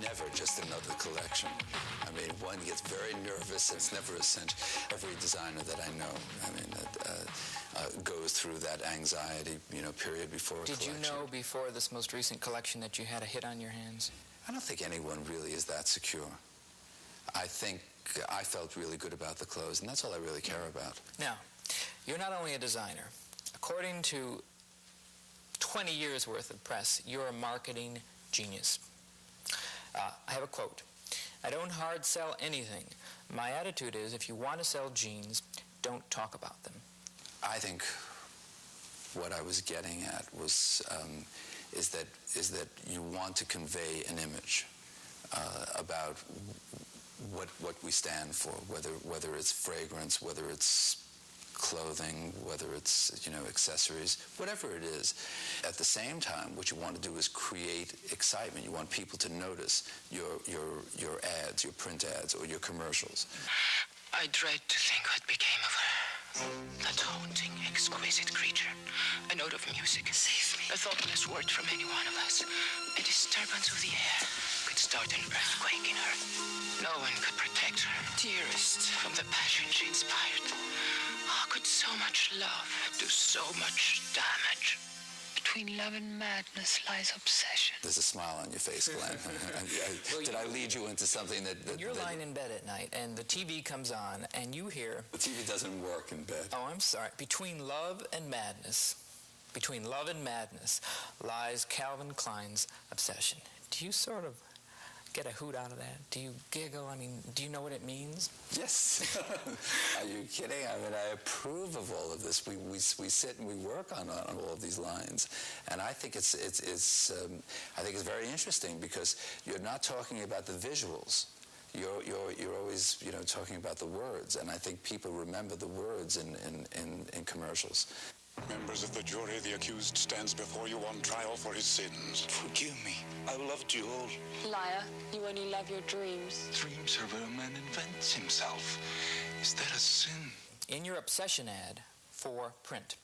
never just another collection. I mean, one gets very nervous. It's never essential. Every designer that I know, I mean, that goes through that anxiety, period before a collection. Did you know before this most recent collection that you had a hit on your hands? I don't think anyone really is that secure. I think I felt really good about the clothes, and that's all I really care about. Now, you're not only a designer. According to 20 years worth of press, you're a marketing genius. I have a quote. I don't hard sell anything. My attitude is, if you want to sell jeans, don't talk about them. I think what I was getting at was is that you want to convey an image about what we stand for, whether it's fragrance, whether it's clothing, whether it's accessories, whatever it is. At the same time, what you want to do is create excitement. You want people to notice your ads, your print ads, or your commercials. I dread to think what became of her. That haunting, exquisite creature. A note of music. Save me. A thoughtless word from any one of us. A disturbance of the air could start an earthquake in her. No one could protect her, dearest, from the passion she inspired. How could so much love do so much damage? Between love and madness lies obsession. There's a smile on your face, Glenn. Did I lead you into something that you're lying in bed at night, and the TV comes on, and you hear... The TV doesn't work in bed. Oh, I'm sorry. Between love and madness lies Calvin Klein's obsession. Do you sort of get a hoot out of that? Do you giggle? I mean, do you know what it means? Yes. Are you kidding? I mean, I approve of all of this. We sit and we work on all of these lines, and I think it's very interesting because you're not talking about the visuals. You're always talking about the words, and I think people remember the words in commercials. Members of the jury, the accused stands before you on trial for his sins. Forgive me. I loved you all. Liar, you only love your dreams. Dreams are where a man invents himself. Is that a sin? In your obsession ad for print,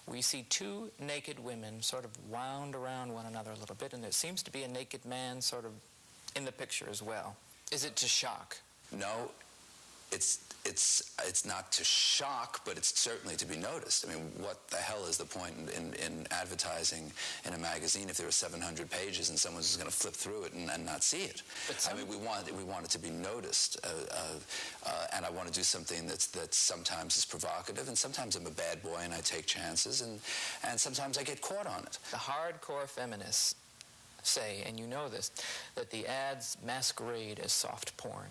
we see two naked women sort of wound around one another a little bit, and there seems to be a naked man sort of in the picture as well. Is it to shock? No. It's not to shock, but it's certainly to be noticed. I mean, what the hell is the point in advertising in a magazine if there are 700 pages and someone's just going to flip through it and not see it? I mean, we want it to be noticed, and I want to do something that sometimes is provocative, and sometimes I'm a bad boy and I take chances, and sometimes I get caught on it. The hardcore feminists say, and you know this, that the ads masquerade as soft porn.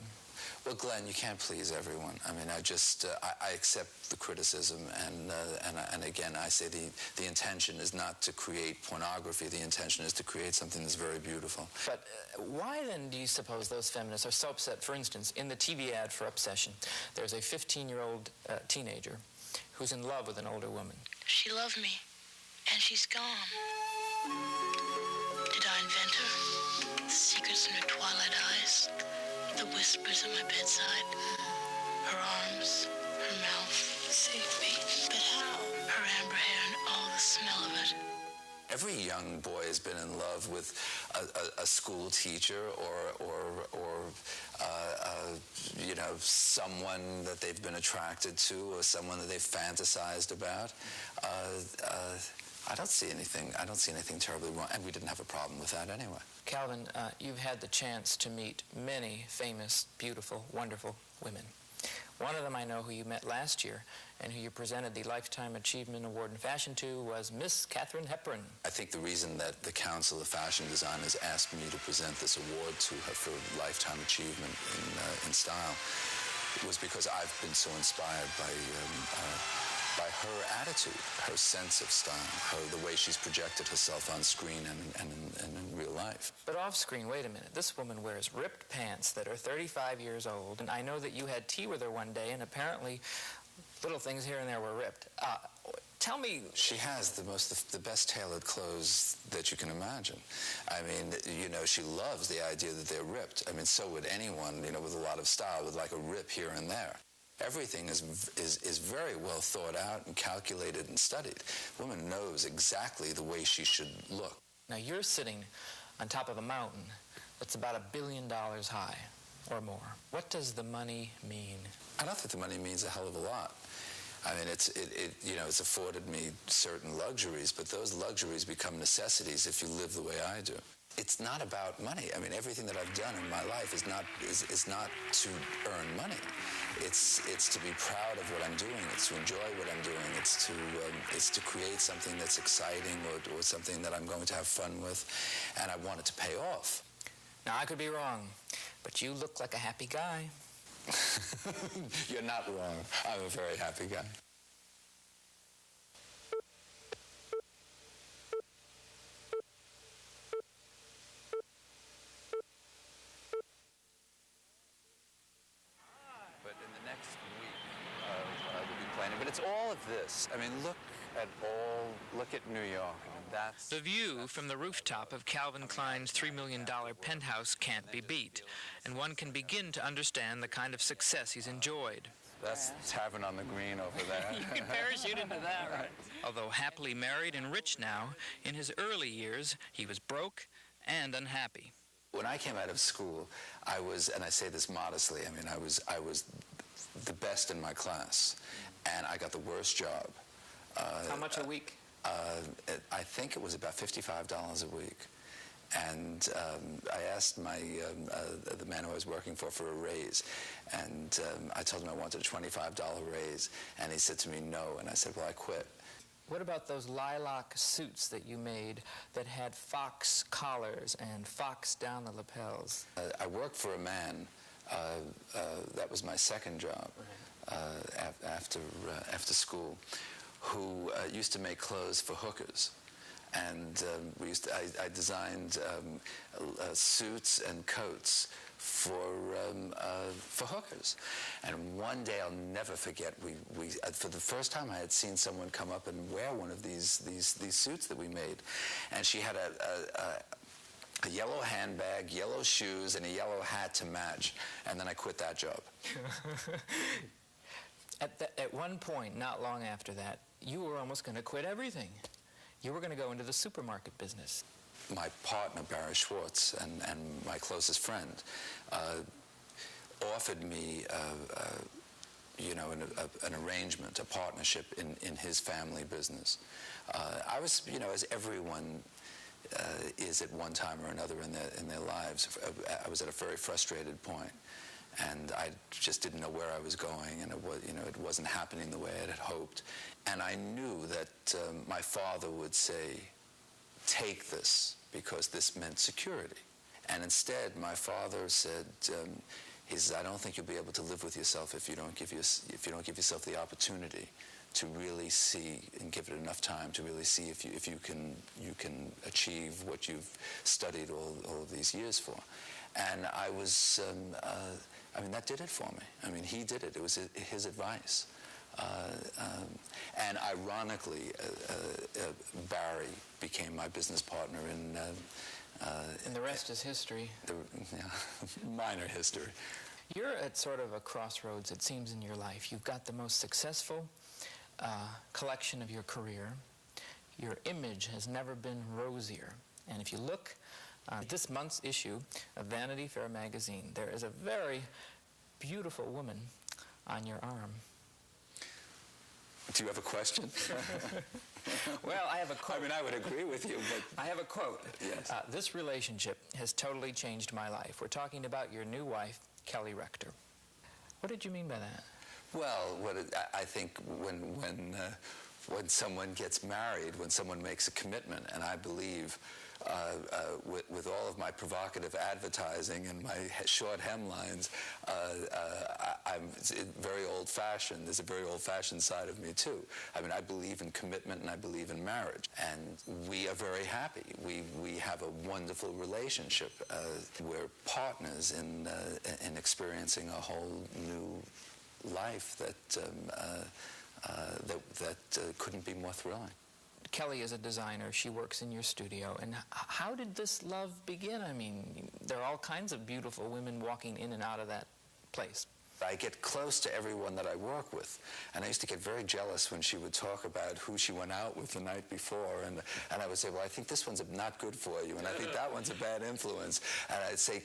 Well, Glenn, you can't please everyone. I mean, I accept the criticism, and again, I say the intention is not to create pornography. The intention is to create something that's very beautiful. But why then do you suppose those feminists are so upset? For instance, in the TV ad for Obsession, there's a 15-year-old teenager who's in love with an older woman. She loved me, and she's gone. Did I invent her? The secrets in her twilight eyes, the whispers at my bedside, her arms, her mouth saved me. But how? Her amber hair and all the smell of it. Every young boy has been in love with a school teacher or someone that they've been attracted to or someone that they've fantasized about. I don't see anything terribly wrong, and we didn't have a problem with that anyway. Calvin, you've had the chance to meet many famous, beautiful, wonderful women. One of them I know who you met last year and who you presented the Lifetime Achievement Award in Fashion to was Miss Katharine Hepburn. I think the reason that the Council of Fashion Designers asked me to present this award to her for Lifetime Achievement in style was because I've been so inspired by her attitude, her sense of style, the way she's projected herself on screen and in real life. But off screen, wait a minute. This woman wears ripped pants that are 35 years old, and I know that you had tea with her one day, and apparently little things here and there were ripped. Tell me... She has the best tailored clothes that you can imagine. I mean, she loves the idea that they're ripped. I mean, so would anyone, with a lot of style, with like a rip here and there. Everything is very well thought out and calculated and studied. Woman knows exactly the way she should look. Now, you're sitting on top of a mountain that's about $1 billion high or more. What does the money mean? I don't think the money means a hell of a lot. I mean, it's afforded me certain luxuries, but those luxuries become necessities if you live the way I do. It's not about money. I mean, everything that I've done in my life is not to earn money. It's to be proud of what I'm doing. It's to enjoy what I'm doing. It's to create something that's exciting or something that I'm going to have fun with, and I want it to pay off. Now, I could be wrong, but you look like a happy guy. You're not wrong. I'm a very happy guy. But in the next week, we'll be planning. But it's all of this. I mean, look at New York. I mean, that's... The view from the rooftop of Calvin Klein's $3 million penthouse can't be beat, and one can begin to understand the kind of success he's enjoyed. That's Tavern on the Green over there. You can parachute into that, right? Although happily married and rich now, in his early years, he was broke and unhappy. When I came out of school, I was, and I say this modestly, I mean, I was the best in my class, and I got the worst job. How much a week? I think it was about $55 a week. And I asked the man who I was working for a raise, and I told him I wanted a $25 raise, and he said to me, no, and I said, well, I quit. What about those lilac suits that you made that had fox collars and fox down the lapels? I worked for a man, that was my second job, after school, who used to make clothes for hookers. And I designed suits and coats for hookers. And one day I'll never forget, for the first time I had seen someone come up and wear one of these suits that we made, and she had a yellow handbag, yellow shoes, and a yellow hat to match. And then I quit that job. At one point, not long after that, you were almost going to quit everything. You were going to go into the supermarket business. My partner, Barry Schwartz, and my closest friend, offered me, an arrangement, a partnership in his family business. I was, as everyone is at one time or another in their lives, I was at a very frustrated point. And I just didn't know where I was going, and it wasn't happening the way I had hoped. And I knew that my father would say, take this, because this meant security. And instead, my father said, he says, I don't think you'll be able to live with yourself if you don't give yourself the opportunity to really see and give it enough time to really see if you can achieve what you've studied all of these years for. And I was, that did it for me. I mean, he did it. It was his advice. And ironically, Barry became my business partner in... and the rest is history. Minor history. You're at sort of a crossroads, it seems, in your life. You've got the most successful collection of your career. Your image has never been rosier. And if you look at this month's issue of Vanity Fair magazine, there is a very beautiful woman on your arm. Do you have a question? Well, I have a quote. I mean, I would agree with you, but... I have a quote. Yes. This relationship has totally changed my life. We're talking about your new wife, Kelly Rector. What did you mean by that? Well, I think when someone gets married, when someone makes a commitment, and I believe with all of my provocative advertising and my short hemlines, I'm very old-fashioned. There's a very old-fashioned side of me, too. I mean, I believe in commitment and I believe in marriage. And we are very happy. We have a wonderful relationship. We're partners in experiencing a whole new life that couldn't be more thrilling. Kelly is a designer. She works in your studio. And how did this love begin? I mean, there are all kinds of beautiful women walking in and out of that place. I get close to everyone that I work with, and I used to get very jealous when she would talk about who she went out with the night before, and I would say, well, I think this one's not good for you, and I think that one's a bad influence, and I'd say,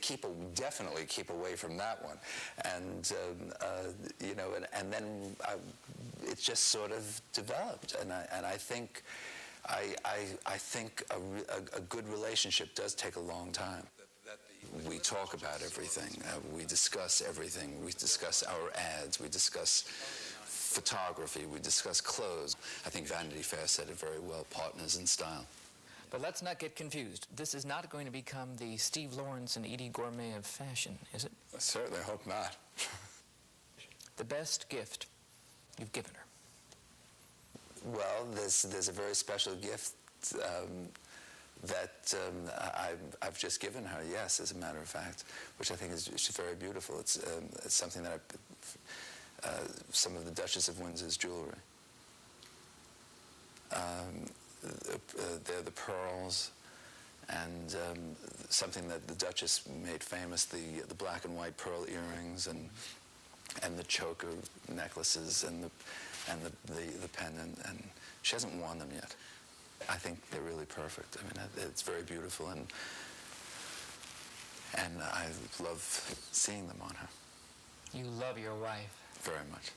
definitely keep away from that one, and you know, and then it just sort of developed, and I think I think a good relationship does take a long time. We talk about everything. We discuss everything. We discuss our ads. We discuss photography. We discuss clothes. I think Vanity Fair said it very well, partners in style. But let's not get confused. This is not going to become the Steve Lawrence and Edie Gourmet of fashion, is it? I certainly hope not. The best gift you've given her. Well, there's a very special gift that I've just given her, yes, as a matter of fact, which I think is very beautiful. It's something that some of the Duchess of Windsor's jewelry. They're the pearls, and something that the Duchess made famous, the black and white pearl earrings, and the choker necklaces, and the pendant, and she hasn't worn them yet. I think they're really perfect. I mean, it's very beautiful, and I love seeing them on her. You love your wife. Very much.